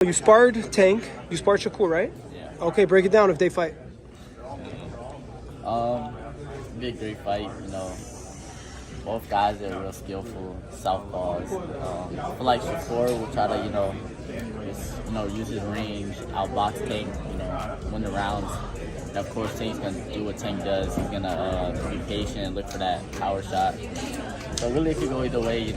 You sparred Tank. You sparred Shakur, right? Yeah. Okay, break it down if they fight. Be a great fight, Both guys are real skillful, southpaws. I feel like Shakur will try to, use his range, outbox Tank, win the rounds. And of course, Tank's gonna do what Tank does. He's gonna be patient and look for that power shot. So really, it could go either way,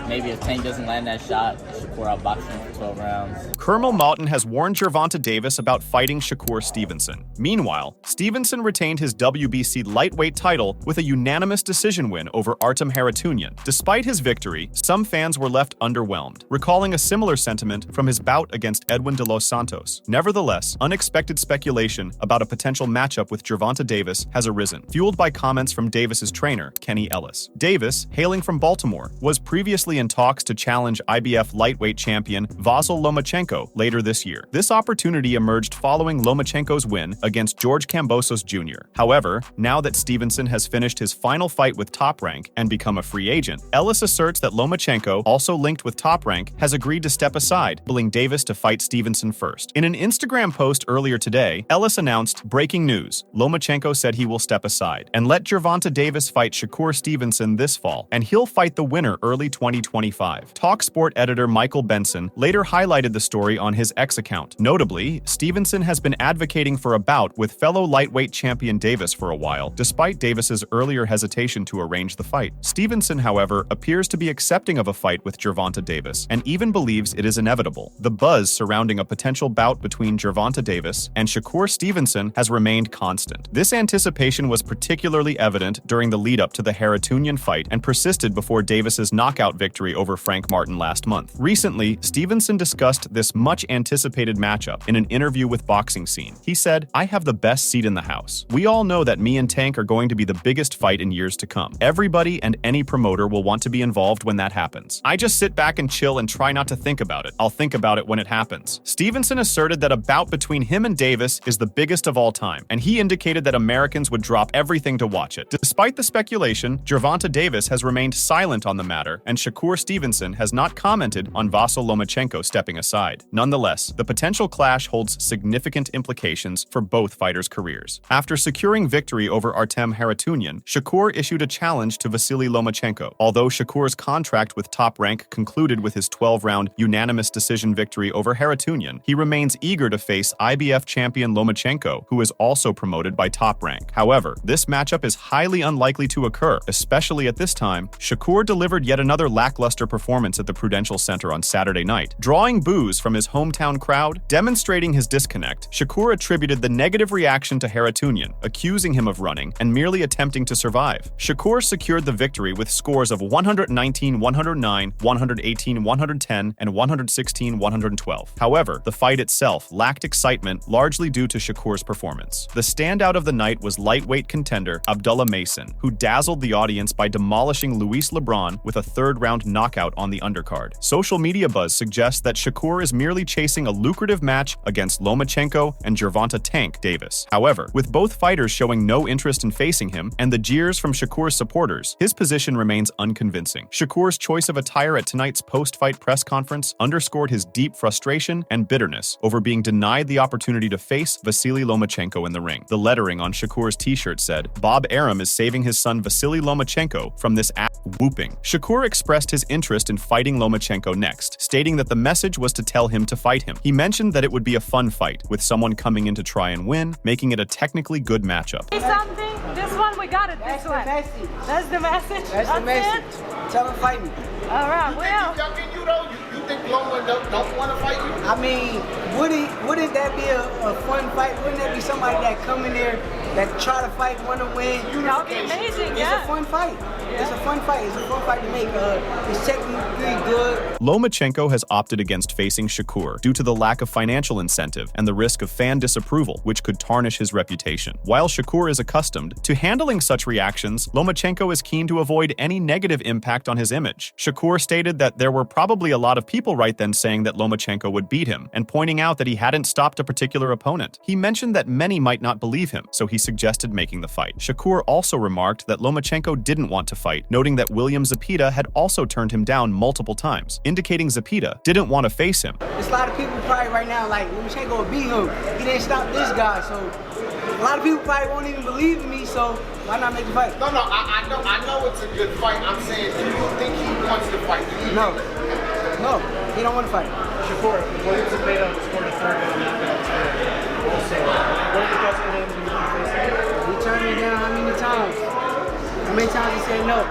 Maybe if Tank doesn't land that shot, Shakur outboxes him for 12 rounds. Curmel Moton has warned Gervonta Davis about fighting Shakur Stevenson. Meanwhile, Stevenson retained his WBC lightweight title with a unanimous decision win over Artem Harutyunyan. Despite his victory, some fans were left underwhelmed, recalling a similar sentiment from his bout against Edwin de los Santos. Nevertheless, unexpected speculation about a potential matchup with Gervonta Davis has arisen, fueled by comments from Davis's trainer, Kenny Ellis. Davis, hailing from Baltimore, was previously in talks to challenge IBF lightweight champion Vasyl Lomachenko later this year. This opportunity emerged following Lomachenko's win against George Kambosos Jr. However, now that Stevenson has finished his final fight with Top Rank and become a free agent, Ellis asserts that Lomachenko, also linked with Top Rank, has agreed to step aside, enabling Davis to fight Stevenson first. In an Instagram post earlier today, Ellis announced, "Breaking news, Lomachenko said he will step aside and let Gervonta Davis fight Shakur Stevenson this fall, and he'll fight the winner early 2025. TalkSport editor Michael Benson later highlighted the story on his X account. Notably, Stevenson has been advocating for a bout with fellow lightweight champion Davis for a while, despite Davis's earlier hesitation to arrange the fight. Stevenson, however, appears to be accepting of a fight with Gervonta Davis and even believes it is inevitable. The buzz surrounding a potential bout between Gervonta Davis and Shakur Stevenson has remained constant. This anticipation was particularly evident during the lead-up to the Harutyunyan fight and persisted before Davis's knockout victory over Frank Martin last month. Recently, Stevenson discussed this much-anticipated matchup in an interview with Boxing Scene. He said, "I have the best seat in the house. We all know that me and Tank are going to be the biggest fight in years to come. Everybody and any promoter will want to be involved when that happens. I just sit back and chill and try not to think about it. I'll think about it when it happens." Stevenson asserted that a bout between him and Davis is the biggest of all time, and he indicated that Americans would drop everything to watch it. Despite the speculation, Gervonta Davis has remained silent on the matter, and Shakur Stevenson has not commented on Vasyl Lomachenko stepping aside. Nonetheless, the potential clash holds significant implications for both fighters' careers. After securing victory over Artem Harutyunyan, Shakur issued a challenge to Vasyl Lomachenko. Although Shakur's contract with Top Rank concluded with his 12-round unanimous decision victory over Harutyunyan, he remains eager to face IBF champion Lomachenko, who is also promoted by Top Rank. However, this matchup is highly unlikely to occur, especially at this time. Shakur delivered yet another lackluster performance at the Prudential Center on Saturday night, drawing boos from his hometown crowd. Demonstrating his disconnect, Shakur attributed the negative reaction to Harutyunyan, accusing him of running and merely attempting to survive. Shakur secured the victory with scores of 119-109, 118-110, and 116-112. However, the fight itself lacked excitement, largely due to Shakur's performance. The standout of the night was lightweight contender Abdullah Mason, who dazzled the audience by demolishing Luis Lebron with a third-round knockout on the undercard. Social media buzz suggests that Shakur is merely chasing a lucrative match against Lomachenko and Gervonta "Tank" Davis. However, with both fighters showing no interest in facing him and the jeers from Shakur's supporters, his position remains unconvincing. Shakur's choice of attire at tonight's post-fight press conference underscored his deep frustration and bitterness over being denied the opportunity to face Vasyl Lomachenko in the ring. The lettering on Shakur's t-shirt said, "Bob Arum is saving his son Vasyl Lomachenko from this whooping." Shakur expressed his interest in fighting Lomachenko next, stating that the message was to tell him to fight him. He mentioned that it would be a fun fight, with someone coming in to try and win, making it a technically good matchup. Say something. This one, we got it. This one. That's the message. That's the message. That's the message. It? Tell him fight me. All right, well. You think Loma don't want to fight you? I mean, wouldn't that be a fun fight? Wouldn't that be somebody that come in there that try to fight, want to win? That would be amazing, It's a fun fight. It's a fun fight. It's a fun fight to make. It's technically good. Lomachenko has opted against facing Shakur due to the lack of financial incentive and the risk of fan disapproval, which could tarnish his reputation. While Shakur is accustomed to handling such reactions, Lomachenko is keen to avoid any negative impact on his image. Shakur stated that there were probably a lot of people right then saying that Lomachenko would beat him, and pointing out that he hadn't stopped a particular opponent. He mentioned that many might not believe him, so he suggested making the fight. Shakur also remarked that Lomachenko didn't want to fight, noting that William Zepeda had also turned him down multiple times, indicating Zepeda didn't want to face him. There's a lot of people probably right now like, Lomachenko will beat him. He didn't stop this guy, so a lot of people probably won't even believe in me, so why not make the fight? No, I know it's a good fight. I'm saying, do you think he wants to fight? No, he don't want to fight. Shakur, William Zepeda scored a third on that belt today. Also, what are your thoughts on him? Do you want to face him? He turned me down how many times? How many times he said no?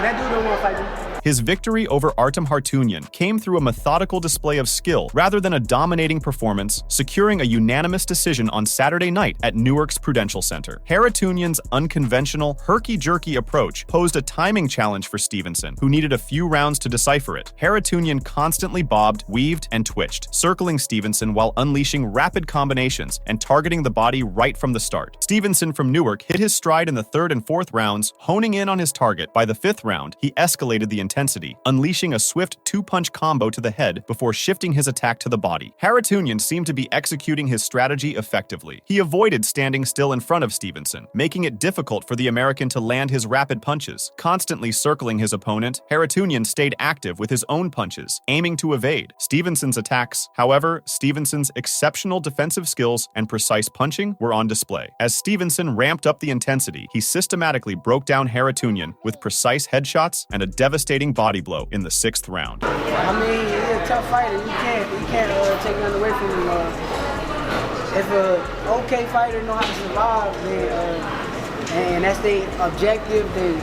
That dude don't want to fight me. His victory over Artem Hartunyan came through a methodical display of skill rather than a dominating performance, securing a unanimous decision on Saturday night at Newark's Prudential Center. Hartunyan's unconventional, herky-jerky approach posed a timing challenge for Stevenson, who needed a few rounds to decipher it. Hartunyan constantly bobbed, weaved, and twitched, circling Stevenson while unleashing rapid combinations and targeting the body right from the start. Stevenson from Newark hit his stride in the third and fourth rounds, honing in on his target. By the fifth round, he escalated the intensity, unleashing a swift two-punch combo to the head before shifting his attack to the body. Hartunyan seemed to be executing his strategy effectively. He avoided standing still in front of Stevenson, making it difficult for the American to land his rapid punches. Constantly circling his opponent, Hartunyan stayed active with his own punches, aiming to evade Stevenson's attacks. However, Stevenson's exceptional defensive skills and precise punching were on display. As Stevenson ramped up the intensity, he systematically broke down Hartunyan with precise headshots and a devastating body blow in the sixth round. I mean, he's a tough fighter. You can't take nothing away from him. If an okay fighter know how to survive, then, and that's their objective, then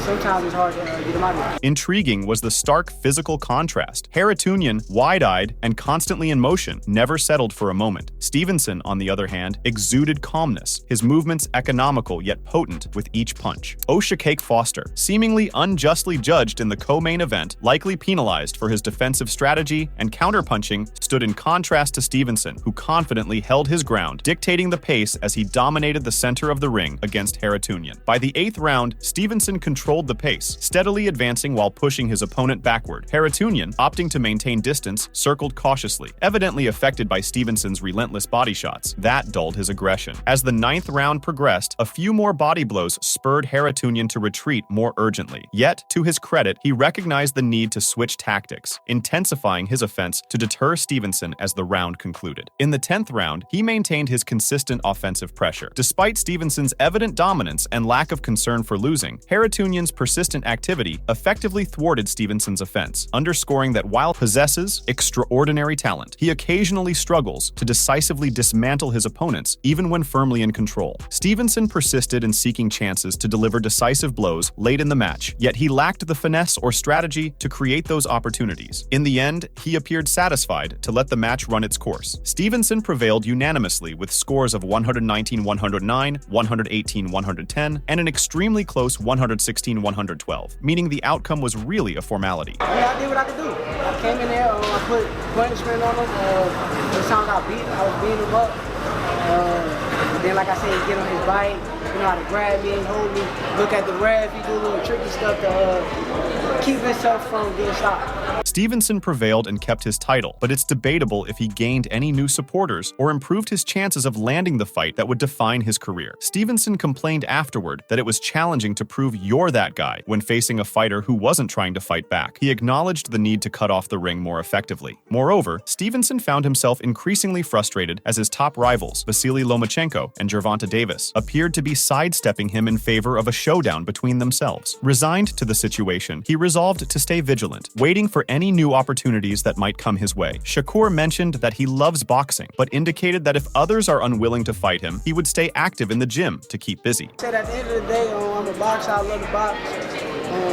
sometimes it's hard to get him out of it. Intriguing was the stark physical contrast. Hartunyan, wide-eyed and constantly in motion, never settled for a moment. Stevenson, on the other hand, exuded calmness, his movements economical yet potent with each punch. O'Shakake Foster, seemingly unjustly judged in the co-main event, likely penalized for his defensive strategy and counterpunching, stood in contrast to Stevenson, who confidently held his ground, dictating the pace as he dominated the center of the ring against Hartunyan. By the eighth round, Stevenson controlled the pace, steadily advancing while pushing his opponent backward. Hartunyan, opting to maintain distance, circled cautiously, evidently affected by Stevenson's relentless body shots. That dulled his aggression. As the ninth round progressed, a few more body blows spurred Hartunyan to retreat more urgently. Yet, to his credit, he recognized the need to switch tactics, intensifying his offense to deter Stevenson as the round concluded. In the 10th round, he maintained his consistent offensive pressure. Despite Stevenson's evident dominance and lack of concern for losing, Hartunyan's persistent activity effectively thwarted Stevenson's offense, underscoring that while possesses extraordinary talent, he occasionally struggles to decisively dismantle his opponents even when firmly in control. Stevenson persisted in seeking chances to deliver decisive blows late in the match, yet he lacked the finesse or strategy to create those opportunities. In the end, he appeared satisfied to let the match run its course. Stevenson prevailed unanimously with scores of 119-109, 118-110, and an extremely close 116-112, meaning the outcome was really a formality. Yeah, I did what I could do. I came in there, I put punishment on him. This time I was beating him up. And then, like I said, get on his bike, you know how to grab me and hold me, look at the ref, he do a little tricky stuff to keep himself from getting stopped. Stevenson prevailed and kept his title, but it's debatable if he gained any new supporters or improved his chances of landing the fight that would define his career. Stevenson complained afterward that it was challenging to prove you're that guy when facing a fighter who wasn't trying to fight back. He acknowledged the need to cut off the ring more effectively. Moreover, Stevenson found himself increasingly frustrated as his top rivals, Vasily Lomachenko and Gervonta Davis, appeared to be sidestepping him in favor of a showdown between themselves. Resigned to the situation, he resolved to stay vigilant, waiting for any new opportunities that might come his way. Shakur mentioned that he loves boxing, but indicated that if others are unwilling to fight him, he would stay active in the gym to keep busy. I said at the end of the day, I'm a boxer, I love to box.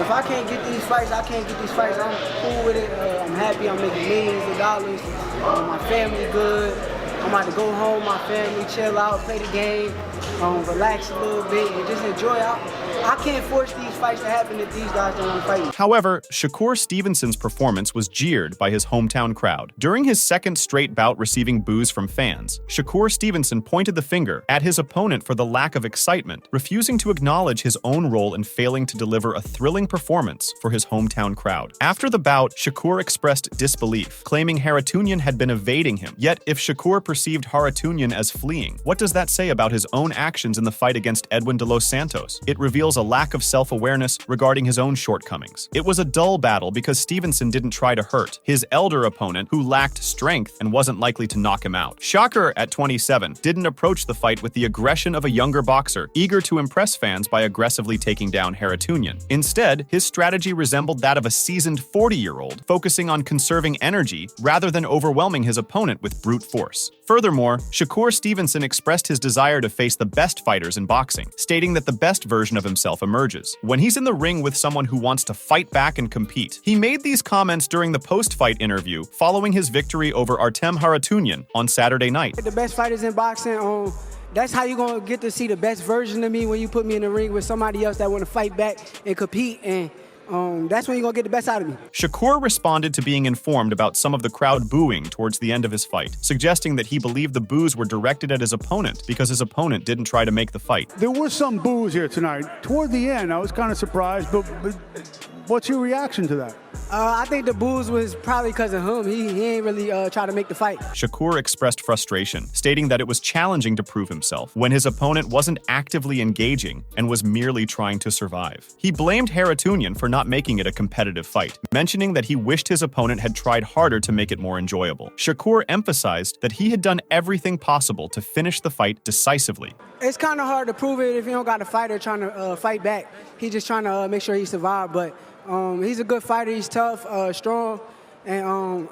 If I can't get these fights, I can't get these fights. I'm cool with it. I'm happy, I'm making millions of dollars. My family good. I'm about to go home, my family, chill out, play the game, relax a little bit, and just enjoy out. I can't force these fights to happen if these guys don't want to fight me. However, Shakur Stevenson's performance was jeered by his hometown crowd. During his second straight bout receiving boos from fans, Shakur Stevenson pointed the finger at his opponent for the lack of excitement, refusing to acknowledge his own role in failing to deliver a thrilling performance for his hometown crowd. After the bout, Shakur expressed disbelief, claiming Haratunian had been evading him. Yet, if Shakur perceived Haratunian as fleeing, what does that say about his own actions in the fight against Edwin de los Santos? It reveals a lack of self-awareness regarding his own shortcomings. It was a dull battle because Stevenson didn't try to hurt his elder opponent, who lacked strength and wasn't likely to knock him out. Shakur, at 27, didn't approach the fight with the aggression of a younger boxer, eager to impress fans by aggressively taking down Haratunian. Instead, his strategy resembled that of a seasoned 40-year-old, focusing on conserving energy rather than overwhelming his opponent with brute force. Furthermore, Shakur Stevenson expressed his desire to face the best fighters in boxing, stating that the best version of himself emerges when he's in the ring with someone who wants to fight back and compete. He made these comments during the post-fight interview following his victory over Artem Haratunian on Saturday night. The best fighters in boxing, that's how you're going to get to see the best version of me when you put me in the ring with somebody else that want to fight back and compete, and that's when you're going to get the best out of me. Shakur responded to being informed about some of the crowd booing towards the end of his fight, suggesting that he believed the boos were directed at his opponent because his opponent didn't try to make the fight. There were some boos here tonight. Toward the end, I was kind of surprised, but what's your reaction to that? I think the boos was probably because of him. He ain't really try to make the fight. Shakur expressed frustration, stating that it was challenging to prove himself when his opponent wasn't actively engaging and was merely trying to survive. He blamed Haratunian for not making it a competitive fight, mentioning that he wished his opponent had tried harder to make it more enjoyable. Shakur emphasized that he had done everything possible to finish the fight decisively. It's kind of hard to prove it if you don't got a fighter trying to fight back. He's just trying to make sure he survives, but he's a good fighter. He's tough, strong, and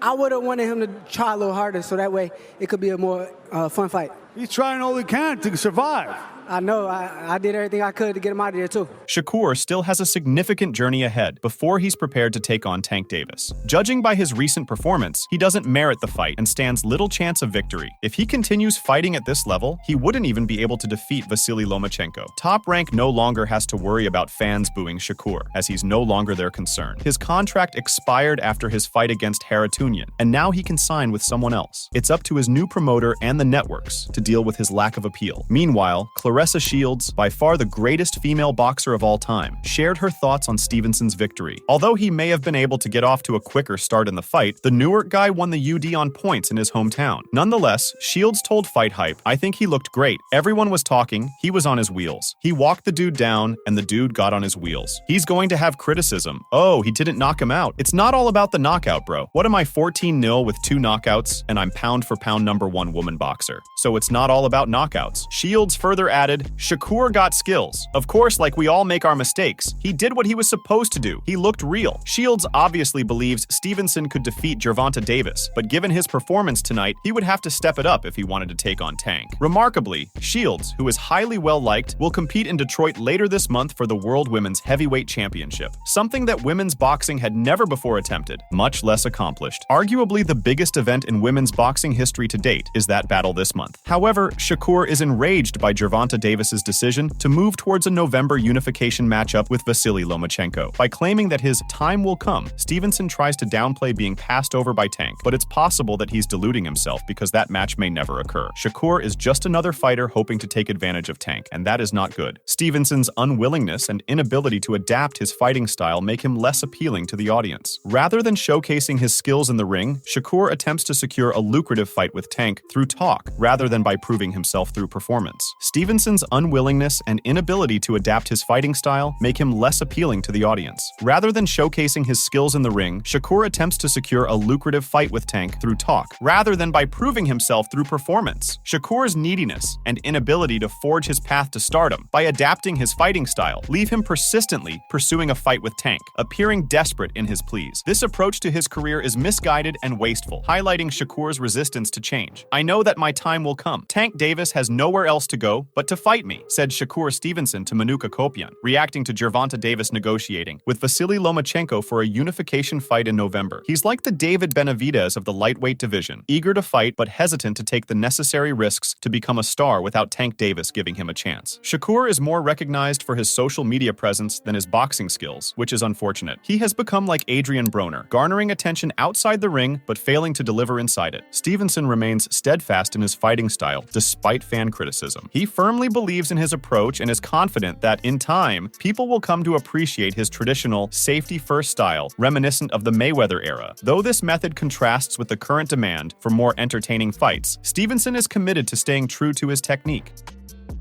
I would have wanted him to try a little harder so that way it could be a more fun fight. He's trying all he can to survive. I know. I did everything I could to get him out of there, too. Shakur still has a significant journey ahead before he's prepared to take on Tank Davis. Judging by his recent performance, he doesn't merit the fight and stands little chance of victory. If he continues fighting at this level, he wouldn't even be able to defeat Vasily Lomachenko. Top Rank no longer has to worry about fans booing Shakur, as he's no longer their concern. His contract expired after his fight against Haratunian, and now he can sign with someone else. It's up to his new promoter and the networks to deal with his lack of appeal. Meanwhile, Claressa Shields, by far the greatest female boxer of all time, shared her thoughts on Stevenson's victory. Although he may have been able to get off to a quicker start in the fight, the Newark guy won the UD on points in his hometown. Nonetheless, Shields told Fight Hype, "I think he looked great. Everyone was talking, he was on his wheels. He walked the dude down, and the dude got on his wheels. He's going to have criticism. Oh, he didn't knock him out. It's not all about the knockout, bro. What am I, 14-0 with 2 knockouts, and I'm pound for pound #1 woman boxer. So it's not all about knockouts." Shields further added, "Shakur got skills. Of course, like we all make our mistakes. He did what he was supposed to do. He looked real." Shields obviously believes Stevenson could defeat Gervonta Davis, but given his performance tonight, he would have to step it up if he wanted to take on Tank. Remarkably, Shields, who is highly well-liked, will compete in Detroit later this month for the World Women's Heavyweight Championship, something that women's boxing had never before attempted, much less accomplished. Arguably the biggest event in women's boxing history to date is that battle this month. However, Shakur is enraged by Gervonta Davis's decision to move towards a November unification matchup with Vasily Lomachenko. By claiming that his time will come, Stevenson tries to downplay being passed over by Tank, but it's possible that he's deluding himself because that match may never occur. Shakur is just another fighter hoping to take advantage of Tank, and that is not good. Stevenson's unwillingness and inability to adapt his fighting style make him less appealing to the audience. Rather than showcasing his skills in the ring, Shakur attempts to secure a lucrative fight with Tank through talk, rather than by proving himself through performance. Stevenson's unwillingness and inability to adapt his fighting style make him less appealing to the audience. Rather than showcasing his skills in the ring, Shakur attempts to secure a lucrative fight with Tank through talk, rather than by proving himself through performance. Shakur's neediness and inability to forge his path to stardom by adapting his fighting style leave him persistently pursuing a fight with Tank, appearing desperate in his pleas. This approach to his career is misguided and wasteful, highlighting Shakur's resistance to change. "I know that my time will come. Tank Davis has nowhere else to go but to fight me, said Shakur Stevenson to Manuka Kopyan, reacting to Gervonta Davis negotiating with Vasily Lomachenko for a unification fight in November. He's like the David Benavidez of the lightweight division, eager to fight but hesitant to take the necessary risks to become a star without Tank Davis giving him a chance. Shakur is more recognized for his social media presence than his boxing skills, which is unfortunate. He has become like Adrian Broner, garnering attention outside the ring but failing to deliver inside it. Stevenson remains steadfast in his fighting style, despite fan criticism. He firmly believes in his approach and is confident that, in time, people will come to appreciate his traditional, safety-first style, reminiscent of the Mayweather era. Though this method contrasts with the current demand for more entertaining fights, Stevenson is committed to staying true to his technique.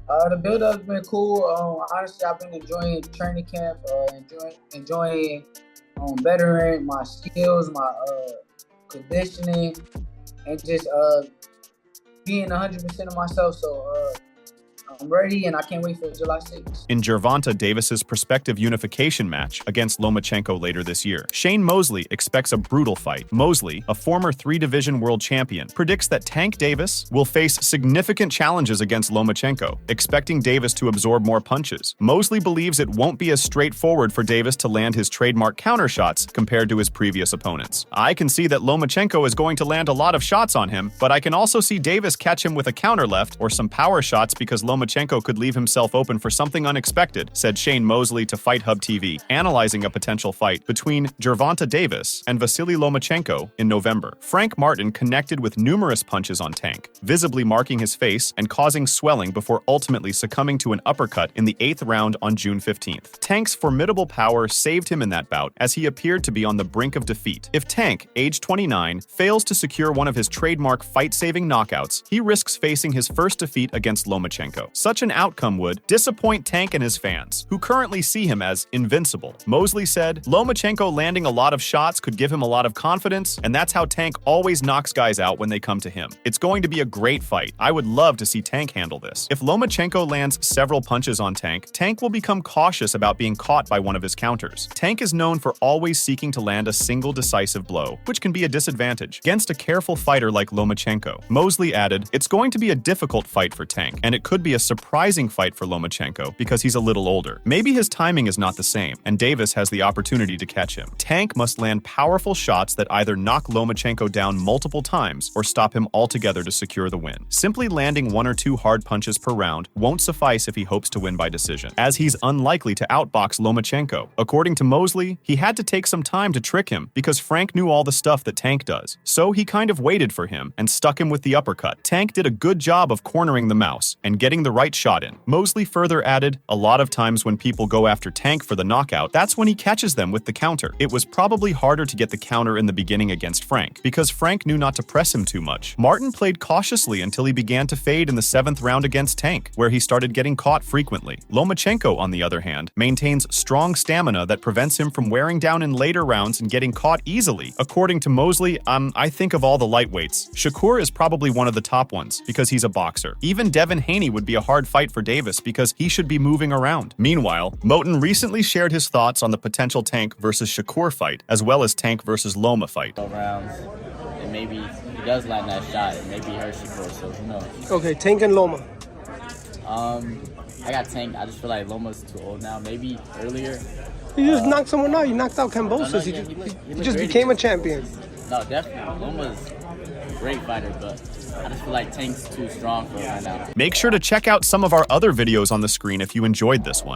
The build-up's been cool. Honestly, I've been enjoying training camp, enjoying bettering my skills, my conditioning, and just being 100% of myself. So I'm ready, and I can't wait for July 6th. In Gervonta Davis's prospective unification match against Lomachenko later this year, Shane Mosley expects a brutal fight. Mosley, a former 3-division world champion, predicts that Tank Davis will face significant challenges against Lomachenko, expecting Davis to absorb more punches. Mosley believes it won't be as straightforward for Davis to land his trademark counter shots compared to his previous opponents. I can see that Lomachenko is going to land a lot of shots on him, but I can also see Davis catch him with a counter left or some power shots because Lomachenko could leave himself open for something unexpected, said Shane Mosley to Fight Hub TV, analyzing a potential fight between Gervonta Davis and Vasily Lomachenko in November. Frank Martin connected with numerous punches on Tank, visibly marking his face and causing swelling before ultimately succumbing to an uppercut in the 8th round on June 15th. Tank's formidable power saved him in that bout, as he appeared to be on the brink of defeat. If Tank, age 29, fails to secure one of his trademark fight-saving knockouts, he risks facing his first defeat against Lomachenko. Such an outcome would disappoint Tank and his fans, who currently see him as invincible. Mosley said, Lomachenko landing a lot of shots could give him a lot of confidence, and that's how Tank always knocks guys out when they come to him. It's going to be a great fight. I would love to see Tank handle this. If Lomachenko lands several punches on Tank, Tank will become cautious about being caught by one of his counters. Tank is known for always seeking to land a single decisive blow, which can be a disadvantage against a careful fighter like Lomachenko. Mosley added, it's going to be a difficult fight for Tank, and it could be a surprising fight for Lomachenko because he's a little older. Maybe his timing is not the same, and Davis has the opportunity to catch him. Tank must land powerful shots that either knock Lomachenko down multiple times or stop him altogether to secure the win. Simply landing 1 or 2 hard punches per round won't suffice if he hopes to win by decision, as he's unlikely to outbox Lomachenko. According to Mosley, he had to take some time to trick him because Frank knew all the stuff that Tank does. So he kind of waited for him and stuck him with the uppercut. Tank did a good job of cornering the mouse and getting the right shot in. Mosley further added, a lot of times when people go after Tank for the knockout, that's when he catches them with the counter. It was probably harder to get the counter in the beginning against Frank, because Frank knew not to press him too much. Martin played cautiously until he began to fade in the 7th round against Tank, where he started getting caught frequently. Lomachenko, on the other hand, maintains strong stamina that prevents him from wearing down in later rounds and getting caught easily. According to Mosley, I think of all the lightweights, Shakur is probably one of the top ones, because he's a boxer. Even Devin Haney would be a hard fight for Davis because he should be moving around. Meanwhile, Moton recently shared his thoughts on the potential Tank versus Shakur fight, as well as Tank versus Loma fight. Rounds, and maybe he does land that shot, and maybe he hurts Shakur, so who knows? Okay, Tank and Loma. I got Tank. I just feel like Loma's too old now. Maybe earlier. You just knocked someone out. You knocked out Cambosos. He just became a champion. No, definitely. Loma's a great fighter, but I just feel like Tank's too strong for him right now. Make sure to check out some of our other videos on the screen if you enjoyed this one.